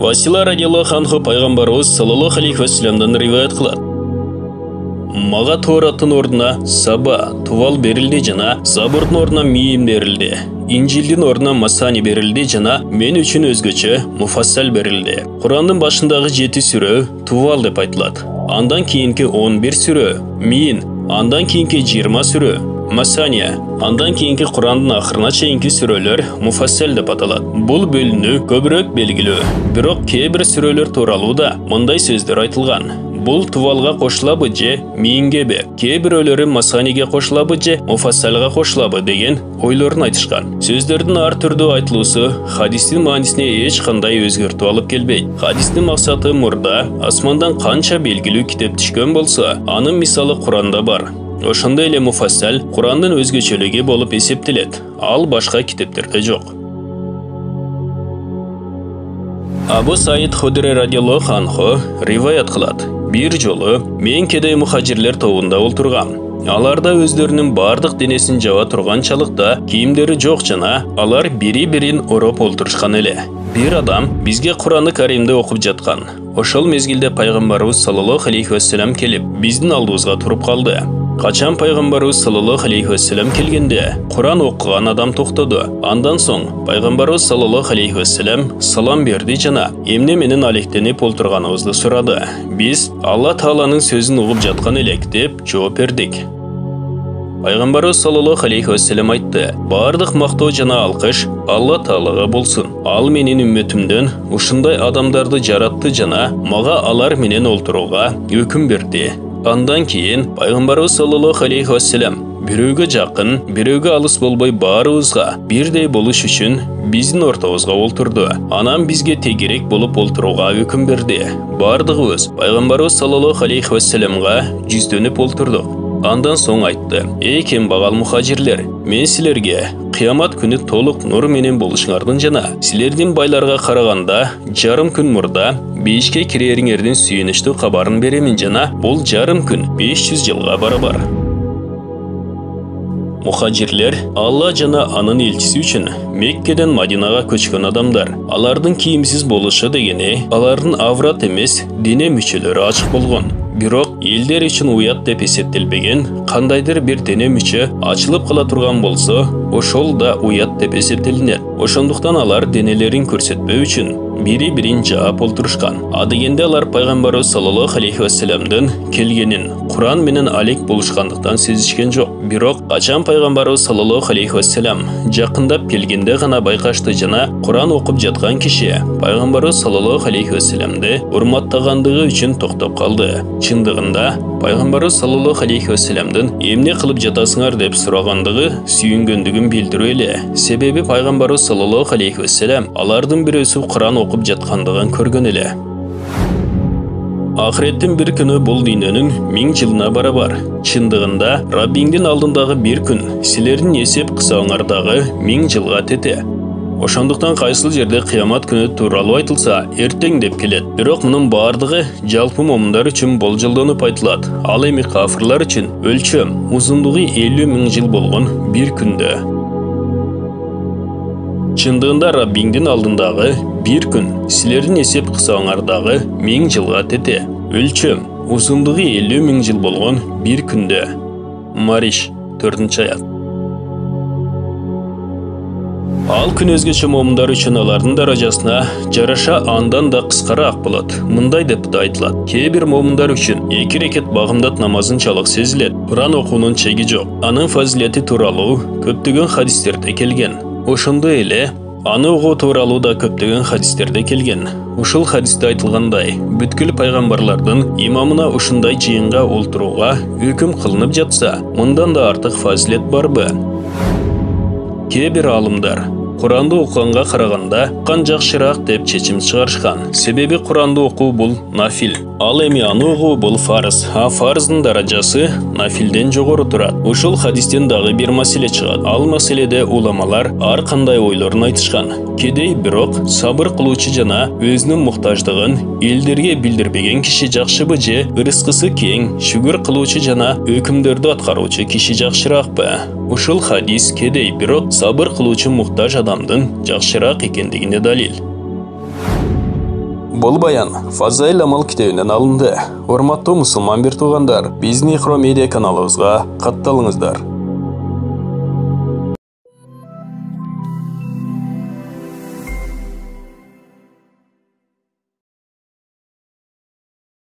Васила радиаллаху анху пайғамбарыбыз саллаллаху алейхи вассаламдан риваят қылады. Маға Тораттың орнына Саба, Тувал берілді жана Забурдың орнына Миим берілді. Инжилдің орнына Масани берілді жана мен үшін өзгөчө Муфассал берілді. Құрандың башындағы 7 сүрө Тувал деп айтылады. Андан кейінки 11 сүрө Миин, андан кейінки 20 сүрө Масания, андан кейінки Құрандың ақырына чейинки сүрөлөр Муфассал деп аталады. Бұл бөліну көбірек белгілүү. Бирок кейбір сүрөлөр тууралуу да мындай сөздөр айтылган. Бұл Тувалға қошылабы же Миинге бе? Кейбіреулері Масаниге қошылабы же Муфассалға қошылабы деген ойларын айтышқан. Сөздердің ар түрдүү айтылуусу хадистин маанисине эч кандай өзгөртүү алып келбейт. Хадистин максаты мурда асмандан канча белгилүү китеп түшкөн болсо, анын мисалы Куранда бар. Ошондой эле Муфассал Курандын өзгөчөлүгү болуп эсептелет. Ал башка китептерде жок. Абу Саид Худри радиаллаху анху риваят кылат. Bir жолу мен кедей мухажирлер тобунда олтургам. Аларда өздөрүнүн бардык денесин жаба турганчалыкта кийимдери жок жана алар бири-бирин ороп олтурушкан эле. Bir адам бизге Куранды Каримди окуп жаткан. Ошол мезгилде пайгамбарыбыз саллаллаху алейхи вассалам келип, биздин алдыбызга туруп калды. Качан пайгамбарыбыз саллаллаху алейхи вассалам келгенде, Куран окуган адам токтоду. Андан соң пайгамбарыбыз саллаллаху алейхи вассалам салам берди жана эмне менен алектенип олтурганыбызды сурады. Биз Алла Тааланын сөзүн угуп жаткан элек деп жооп бердик. Пайгамбарыбыз саллаллаху алейхи вассалам айтты: "Бардык мактоо жана алкыш Алла Таалага болсун. Ал менин үммөтүмдөн ушундай адамдарды жаратты жана мага алар менен олтурууга өкүм берди." Андан кийин пайгамбарыбыз саллаллаху алейхи вассалам бирөөгө жакын, бирөөгө алыс болбой баарыбызга бирдей болуш үчүн биздин ортобузга олтурду. Анан бизге тегерек болуп олтурууга өкүм берди. Бардыгыбыз пайгамбарыбыз саллаллаху алейхи вассаламга жүздөнүп олтурдук. Андан соң айтты: "Эй кембагал мухажирлер, мен силерге кыямат күнү толук нур менен болушуңардын жана силердин байларга караганда жарым күн мурда бейишке кирериңердин сүйүнүчтүү кабарын беремин жана бул жарым күн 500 жылга барабар." Мухажирлер Алла жана анын элчиси үчүн Меккеден Мадинага көчкөн адамдар. Алардын кийимсиз болушу дегени алардын аврат эмес, дене мүчөлөрү ачык болгон. Бирок элдер үчүн уят деп эсептелбеген кандайдыр бир дене мүчө ачылып кала турган болсо, ошол да уят деп эсептелинет. Ошондуктан алар денелерин көрсөтпөө үчүн бири-бирин жаап олтурушкан. Адегенде алар пайгамбарыбыз саллаллаху алейхи вассаламдын келгенин Куран менен алек болушкандыктан сезишкен жок. Бирок качан пайгамбарыбыз саллаллаху алейхи вассалам жакындап келгенде гана байкашты жана Куран окуп жаткан киши пайгамбарыбыз саллаллаху алейхи вассаламды урматтагандыгы үчүн токтоп калды. Чындыгында пайгамбарыбыз саллаллаху алейхи вассаламдын эмне кылып жатасыңар деп сурагандыгы сүйүнгөндүгүн билдирүү эле. Себеби пайгамбарыбыз саллаллаху алейхи вассалам алардын бирөөсү Куран окуп жаткандыгын көргөн эле. Ахиреттин бир күнү бул дүйнөнүн 1000 жылына барабар. Чындыгында Раббиңдин алдындагы бир күн силердин эсеп кысаңардагы 1000 жылга тете. Ошондуктан кайсыл жерде кыямат күнү тууралуу айтылса, эртең деп келет. Бирок мунун бардыгы жалпы момундар үчүн болжолдонуп айтылат. Ал эми кафырлар үчүн өлчөм, узундугу 50 000 жыл болгон бир күндө. Чындыгында Раббиңдин алдындагы бир күн силердин эсеп кысаңардагы 1000 жылга тете. Өлчөм, узундугу 50 000 жыл болгон бир күндө. Мариш 4-аят. Ал күн өзгөчө момундар үчүн алардын даражасына жараша андан да кыскараак болот. Мындай деп да айтылат: кээ бир момундар үчүн 2 рекет багымдат намазынчалык сезилет. Куран окуунун чеги жок. Анын фазилети тууралуу көптөгөн хадистерде келген. Ошондой эле аны угуу тууралуу да көптөгөн хадистерде келген. Ушул хадисте айтылгандай, бүткүл пайгамбарлардын имамына ушундай жыйынга олтурууга өкүм кылынып жатса, мындан да артык фазилет барбы? Кээ бир алымдар Куранды окуганга караганда кан жакшыраак деп чечим чыгарышкан. Себеби Куранды окуу бул нафил. Ал эми аны окуу бул фарыз. А фарыздын даражасы нафилден жогору турат. Ушул хадистен дагы бир маселе чыгат. Ал маселеде уламалар ар кандай ойлорун айтышкан. Кедей бирок сабыр кылуучу жана өзүнүн муктаждыгын элдерге билдирбеген киши жакшыбы же ырыскысы кең, шүгүр кылуучу жана өкүмдөрдү аткаруучу киши жакшыраакпы? Ушул хадис кедей бирок сабыр кылуучу муктаж адамдын жакшыраак экендигине далил. Бұл баян Фазаил Амал китебинен алынды. Урматтуу мусулман бир туугандар, биздин Ихро медиа каналыбызга катталыңыздар.